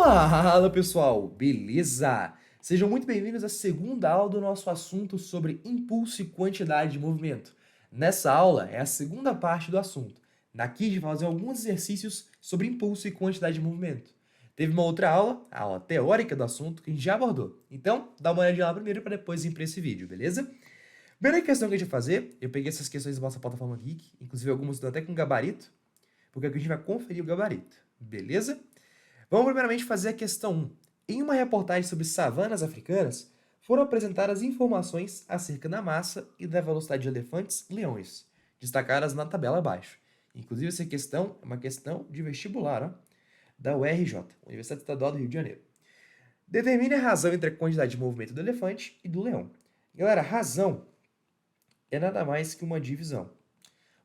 Fala pessoal, beleza? Sejam muito bem-vindos à segunda aula do nosso assunto sobre impulso e quantidade de movimento. Nessa aula é a segunda parte do assunto. Daqui a gente vai fazer alguns exercícios sobre impulso e quantidade de movimento. Teve uma outra aula, a aula teórica do assunto, que a gente já abordou. Então, dá uma olhadinha lá primeiro para depois ir para esse vídeo, beleza? Primeira questão que a gente vai fazer, eu peguei essas questões da nossa plataforma Geek, inclusive algumas estão até com gabarito, porque aqui a gente vai conferir o gabarito, beleza? Vamos primeiramente fazer a questão 1. Em uma reportagem sobre savanas africanas, foram apresentadas informações acerca da massa e da velocidade de elefantes e leões, destacadas na tabela abaixo. Inclusive, essa questão é uma questão de vestibular, ó, da URJ, Universidade Estadual do Rio de Janeiro. Determine a razão entre a quantidade de movimento do elefante e do leão. Galera, razão é nada mais que uma divisão.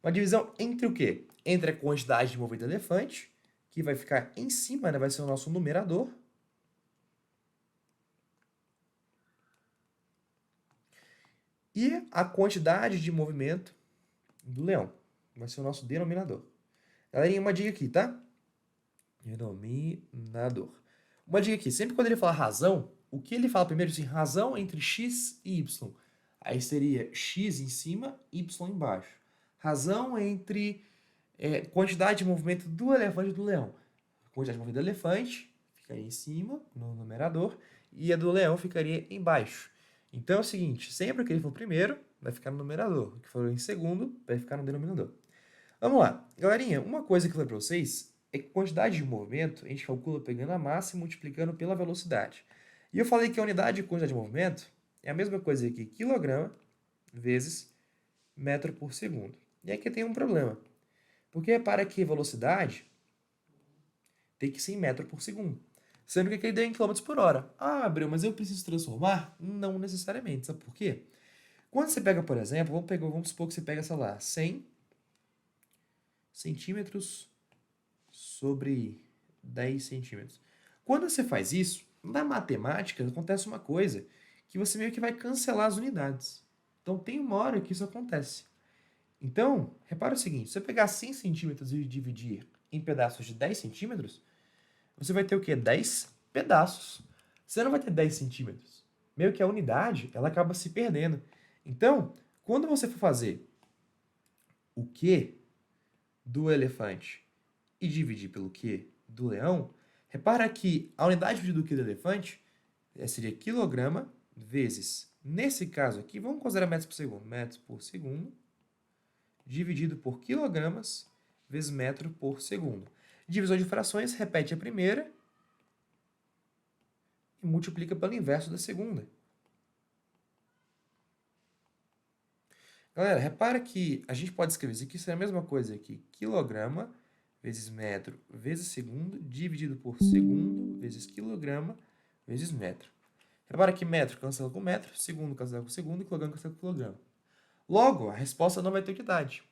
Uma divisão entre o quê? Entre a quantidade de movimento do elefante, que vai ficar em cima, né? Vai ser o nosso numerador. E a quantidade de movimento do leão. Vai ser o nosso denominador. Galerinha, uma dica aqui, tá? Denominador. Uma dica aqui. Sempre quando ele falar razão, o que ele fala primeiro? Assim, razão entre x e y. Aí seria x em cima, y embaixo. Razão entre quantidade de movimento do elefante e do leão. A quantidade de movimento do elefante ficaria em cima, no numerador, e a do leão ficaria embaixo. Então é o seguinte, sempre que ele for primeiro, vai ficar no numerador. O que for em segundo, vai ficar no denominador. Vamos lá. Galerinha, uma coisa que eu falei para vocês é que a quantidade de movimento a gente calcula pegando a massa e multiplicando pela velocidade. E eu falei que a unidade de quantidade de movimento é a mesma coisa que quilograma vezes metro por segundo. E aqui tem um problema. Porque repara que velocidade tem que ser em metro por segundo. Sendo que aqui ele deu em quilômetros por hora. Ah, Abreu, mas eu preciso transformar? Não necessariamente. Sabe por quê? Quando você pega, por exemplo, vamos supor que você pega, sei lá, 100 centímetros sobre 10 centímetros. Quando você faz isso, na matemática acontece uma coisa que você meio que vai cancelar as unidades. Então tem uma hora que isso acontece. Então, repara o seguinte, se eu pegar 100 centímetros e dividir em pedaços de 10 centímetros, você vai ter o quê? 10 pedaços. Você não vai ter 10 centímetros. Meio que a unidade, ela acaba se perdendo. Então, quando você for fazer o Q do elefante e dividir pelo Q do leão, repara que a unidade do Q do elefante seria quilograma vezes, nesse caso aqui, vamos considerar metros por segundo, dividido por quilogramas vezes metro por segundo. Divisão de frações, repete a primeira e multiplica pelo inverso da segunda. Galera, repara que a gente pode escrever isso aqui, isso é a mesma coisa aqui. Quilograma vezes metro vezes segundo, dividido por segundo vezes quilograma vezes metro. Repara que metro cancela com metro, segundo cancela com segundo e quilograma cancela com quilograma. Logo, a resposta não vai ter unidade.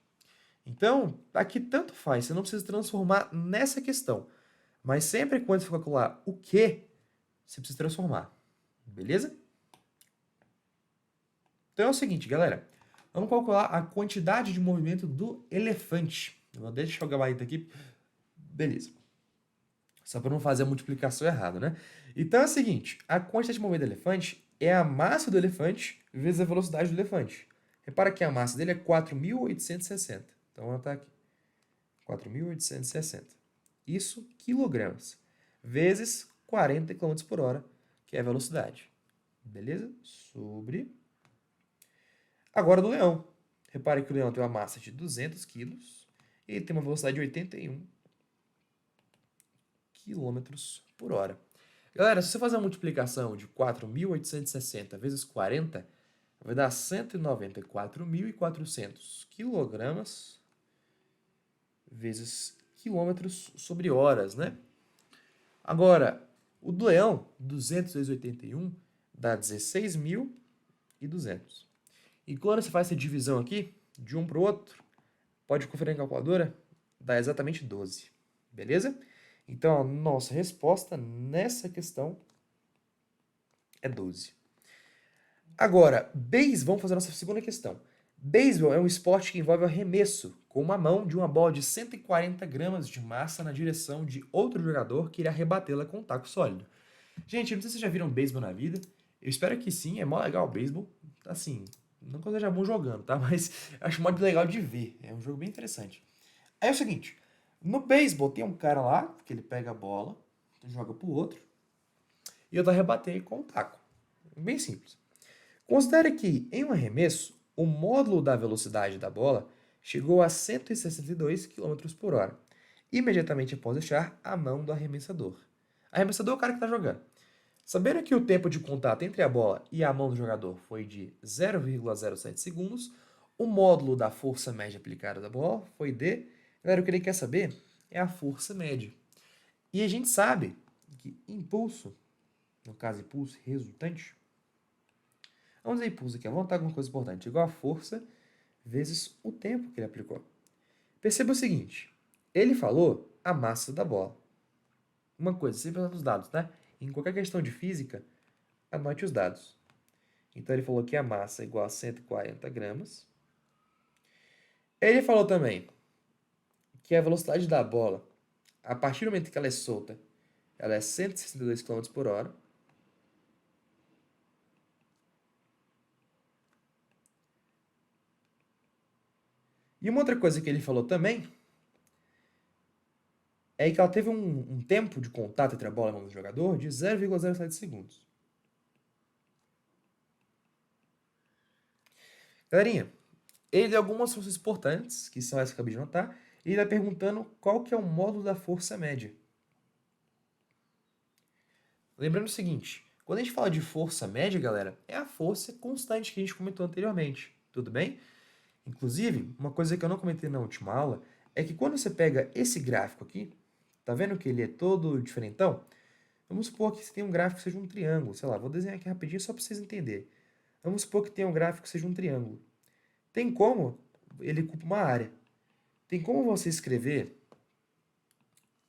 Então, aqui tanto faz, você não precisa transformar nessa questão. Mas sempre quando você for calcular o que, você precisa transformar. Beleza? Então é o seguinte, galera. Vamos calcular a quantidade de movimento do elefante. Eu vou deixar o gabarito aqui. Beleza. Só para não fazer a multiplicação errada, né? Então é o seguinte, a quantidade de movimento do elefante é a massa do elefante vezes a velocidade do elefante. Repara que a massa dele é 4.860. Então ela está aqui. 4.860. Isso quilogramas. Vezes 40 km por hora, que é a velocidade. Beleza? Sobre. Agora do leão. Repare que o leão tem uma massa de 200 kg e ele tem uma velocidade de 81 km por hora. Galera, se você fazer uma multiplicação de 4.860 vezes 40, vai dar 194.400 quilogramas vezes quilômetros sobre horas, né? Agora, o do leão, 200 vezes 81, dá 16.200. E quando você faz essa divisão aqui, de um para o outro, pode conferir na calculadora, dá exatamente 12. Beleza? Então, a nossa resposta nessa questão é 12. Agora, vamos fazer a nossa segunda questão. Beisebol é um esporte que envolve o arremesso com uma mão de uma bola de 140 gramas de massa na direção de outro jogador que irá rebatê-la com um taco sólido. Gente, eu não sei se vocês já viram beisebol na vida. Eu espero que sim, é mó legal o beisebol. Assim, não que eu seja bom jogando, tá? Mas eu acho mó legal de ver. É um jogo bem interessante. Aí é o seguinte, no beisebol tem um cara lá, que ele pega a bola, joga pro outro, e eu tô rebater com um taco. Bem simples. Considere que, em um arremesso, o módulo da velocidade da bola chegou a 162 km por hora, imediatamente após deixar a mão do arremessador. Arremessador é o cara que está jogando. Sabendo que o tempo de contato entre a bola e a mão do jogador foi de 0,07 segundos, o módulo da força média aplicada da bola foi de... Galera, o que ele quer saber é a força média. E a gente sabe que impulso, no caso impulso resultante, vamos dizer impulso aqui, vamos notar alguma coisa importante, igual a força vezes o tempo que ele aplicou. Perceba o seguinte, ele falou a massa da bola. Uma coisa, sempre anote os dados, tá? Em qualquer questão de física, anote os dados. Então ele falou que a massa é igual a 140 gramas. Ele falou também que a velocidade da bola, a partir do momento que ela é solta, ela é 162 km por hora. E uma outra coisa que ele falou também é que ela teve um tempo de contato entre a bola e a mão do jogador de 0,07 segundos. Galerinha, ele deu algumas forças importantes, que são essas que eu acabei de notar, e ele está perguntando qual que é o módulo da força média. Lembrando o seguinte, quando a gente fala de força média, galera, é a força constante que a gente comentou anteriormente, tudo bem? Inclusive, uma coisa que eu não comentei na última aula é que quando você pega esse gráfico aqui, tá vendo que ele é todo diferentão? Vamos supor que você tem um gráfico que seja um triângulo, sei lá, vou desenhar aqui rapidinho só para vocês entenderem. Vamos supor que tenha um gráfico que seja um triângulo. Tem como ele ocupa uma área. Tem como você escrever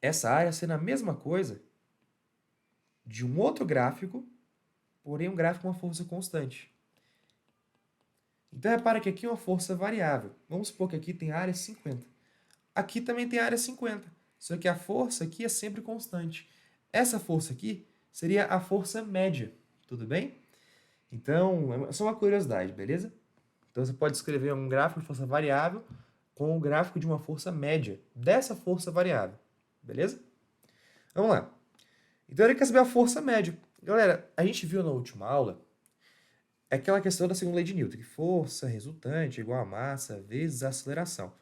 essa área sendo a mesma coisa de um outro gráfico, porém um gráfico com uma força constante. Então repara que aqui é uma força variável. Vamos supor que aqui tem área 50. Aqui também tem área 50. Só que a força aqui é sempre constante. Essa força aqui seria a força média. Tudo bem? Então, é só uma curiosidade, beleza? Então você pode escrever um gráfico de força variável com o gráfico de uma força média dessa força variável. Beleza? Vamos lá. Então ele quer saber a força média. Galera, a gente viu na última aula aquela questão da segunda lei de Newton, que força resultante é igual a massa vezes a aceleração.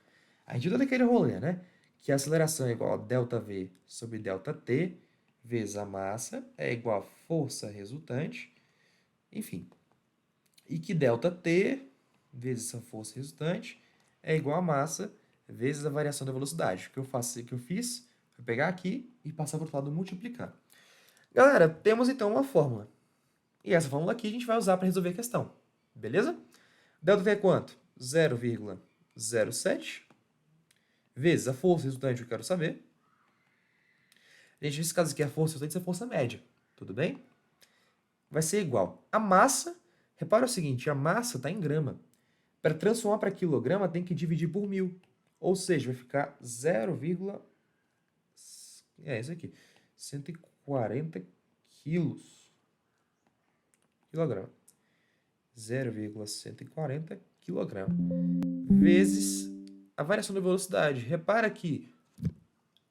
A gente viu todo aquele rolê, né? Que a aceleração é igual a ΔV sobre ΔT vezes a massa é igual a força resultante, enfim. E que ΔT vezes essa força resultante é igual a massa vezes a variação da velocidade. O que eu fiz foi pegar aqui e passar para o outro lado multiplicar. Galera, temos então uma fórmula. E essa fórmula aqui a gente vai usar para resolver a questão. Beleza? ΔT é quanto? 0,07 vezes a força resultante que eu quero saber. Gente, nesse caso aqui a força resultante é a força média. Tudo bem? Vai ser igual. A massa, repara o seguinte, a massa está em grama. Para transformar para quilograma, tem que dividir por 1000. Ou seja, vai ficar 0, é isso aqui, 140 quilos. Quilograma. 0,140 kg vezes a variação da velocidade. Repara que...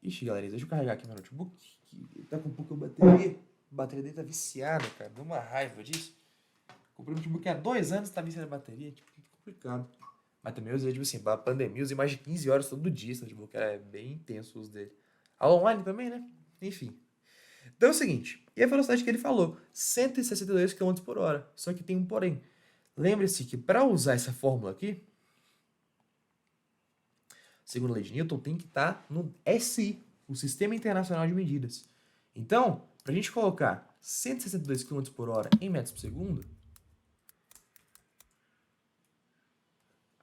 Ixi, galera, deixa eu carregar aqui meu notebook, que tá com um pouco de bateria. A bateria dele tá viciada, cara. Deu uma raiva disso. Comprei um notebook há 2 anos, tá viciado a bateria. Tipo, muito complicado. Mas também eu usei, tipo assim, pra pandemia, eu usei mais de 15 horas todo dia esse notebook. Era bem intenso o uso dele. Aula online também, né? Enfim. Então é o seguinte, e a velocidade que ele falou? 162 km por hora. Só que tem um porém. Lembre-se que para usar essa fórmula aqui, segundo a lei de Newton, tem que estar no SI, o Sistema Internacional de Medidas. Então, para a gente colocar 162 km por hora em metros por segundo,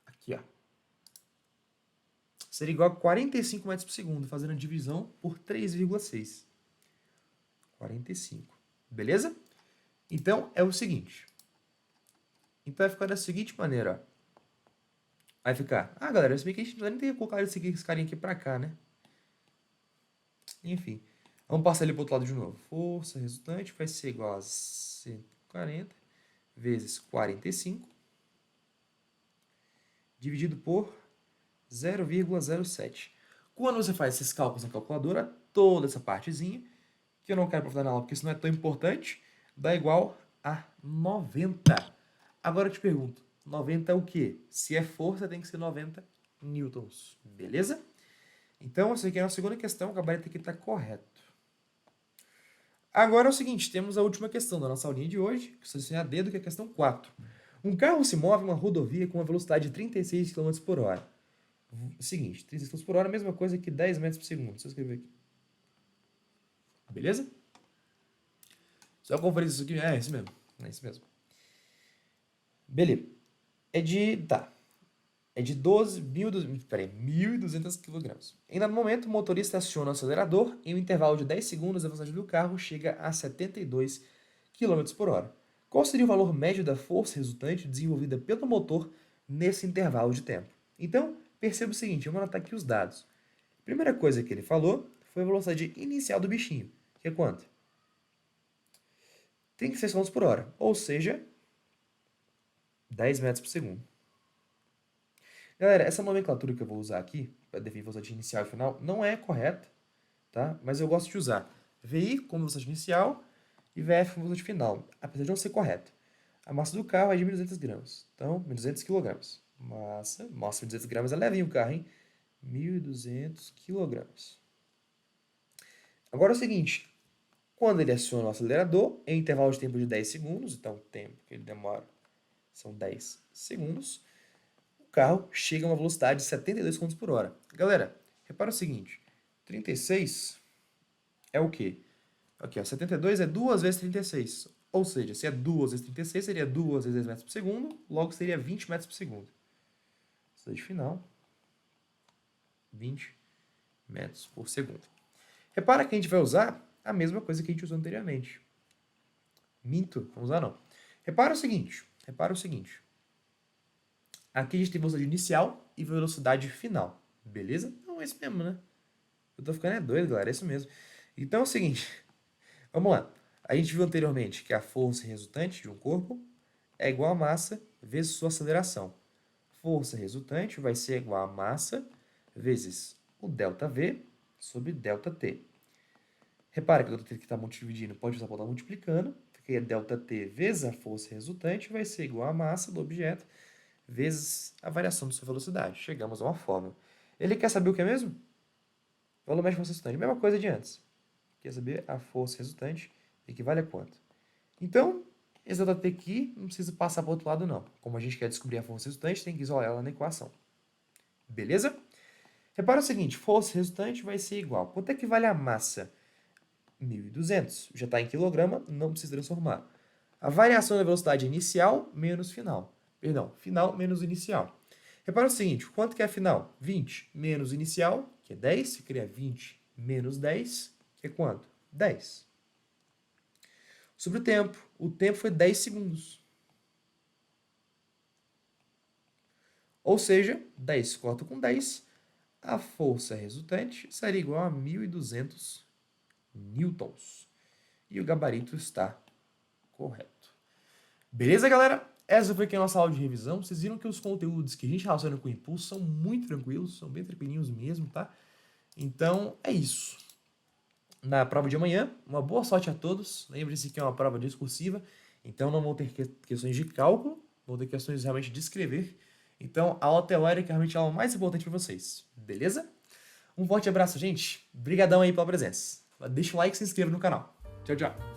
aqui ó, seria igual a 45 metros por segundo, fazendo a divisão por 3,6. 45. Beleza? Então, é o seguinte. Então, vai ficar da seguinte maneira, ó. vai ficar... Ah, galera, se bem que a gente não nem ter colocado esse carinha aqui pra cá, né? Enfim, vamos passar ele pro outro lado de novo. Força resultante vai ser igual a 140 vezes 45, dividido por 0,07. Quando você faz esses cálculos na calculadora, toda essa partezinha, que eu não quero aprofundar na aula porque isso não é tão importante, dá igual a 90. Agora eu te pergunto, 90 é o quê? Se é força, tem que ser 90 newtons, beleza? Então, essa aqui é a segunda questão, o gabarito aqui está correto. Agora é o seguinte, temos a última questão da nossa aulinha de hoje, que é a dedo, que é a questão 4. Um carro se move em uma rodovia com uma velocidade de 36 km por hora. Seguinte, 36 km por hora é a mesma coisa que 10 metros por segundo. Deixa eu escrever aqui. Beleza? Só conferir isso aqui. É isso mesmo. É isso mesmo. Beleza. É de 1.200 kg. Em dado momento, o motorista aciona o acelerador e em um intervalo de 10 segundos a velocidade do carro chega a 72 km por hora. Qual seria o valor médio da força resultante desenvolvida pelo motor nesse intervalo de tempo? Então, perceba o seguinte, vamos anotar aqui os dados. A primeira coisa que ele falou foi a velocidade inicial do bichinho, que é quanto? 36 km por hora, ou seja, 10 metros por segundo. Galera, essa nomenclatura que eu vou usar aqui, para definir velocidade inicial e final, não é correta, tá? Mas eu gosto de usar VI como velocidade inicial e VF como velocidade final, apesar de não ser correto. A massa do carro é de 1.200 gramas, então 1.200 kg. Massa 1.200 gramas é levinho o carro, hein? 1.200 kg. Agora é o seguinte, quando ele aciona o acelerador, em intervalo de tempo de 10 segundos, então o tempo que ele demora são 10 segundos, o carro chega a uma velocidade de 72 km por hora. Galera, repara o seguinte, 36 é o quê? Aqui, ó, 72 é 2 vezes 36. Ou seja, se é 2 vezes 36, seria 2 vezes 10 metros por segundo, logo seria 20 metros por segundo. Velocidade final, 20 metros por segundo. Repara que a gente vai usar a mesma coisa que a gente usou anteriormente. Minto, não usar não. Repara o seguinte. Aqui a gente tem velocidade inicial e velocidade final. Beleza? Não, é isso mesmo, né? Eu tô ficando doido, galera. É isso mesmo. Então é o seguinte. Vamos lá. A gente viu anteriormente que a força resultante de um corpo é igual a massa vezes sua aceleração. Força resultante vai ser igual a massa vezes o ΔV sobre ΔT. Repara que o ΔT que está dividindo pode usar para estar multiplicando, porque ΔT vezes a força resultante vai ser igual a massa do objeto vezes a variação de sua velocidade. Chegamos a uma fórmula. Ele quer saber o que é mesmo? Valor médio de força resultante. Mesma coisa de antes. Quer saber a força resultante equivale a quanto? Então, esse ΔT aqui não precisa passar para o outro lado, não. Como a gente quer descobrir a força resultante, tem que isolar ela na equação. Beleza? Repara o seguinte, força resultante vai ser igual. Quanto é que vale a massa? 1.200. Já está em quilograma, não precisa transformar. A variação da velocidade inicial menos final. Perdão, final menos inicial. Repara o seguinte, quanto que é final? 20 menos inicial, que é 10. Se cria 20 menos 10, que é quanto? 10. Sobre o tempo foi 10 segundos. Ou seja, 10 corta com 10, a força resultante seria igual a 1.200 newtons. E o gabarito está correto. Beleza, galera? Essa foi aqui a nossa aula de revisão. Vocês viram que os conteúdos que a gente relaciona com o impulso são muito tranquilos, são bem tranquilinhos mesmo, tá? Então, é isso. Na prova de amanhã, uma boa sorte a todos. Lembre-se que é uma prova discursiva, então não vão ter questões de cálculo, vão ter questões realmente de escrever. Então, a aula teórica é realmente a aula mais importante para vocês. Beleza? Um forte abraço, gente. Obrigadão aí pela presença. Deixa um like e se inscreva no canal. Tchau, tchau.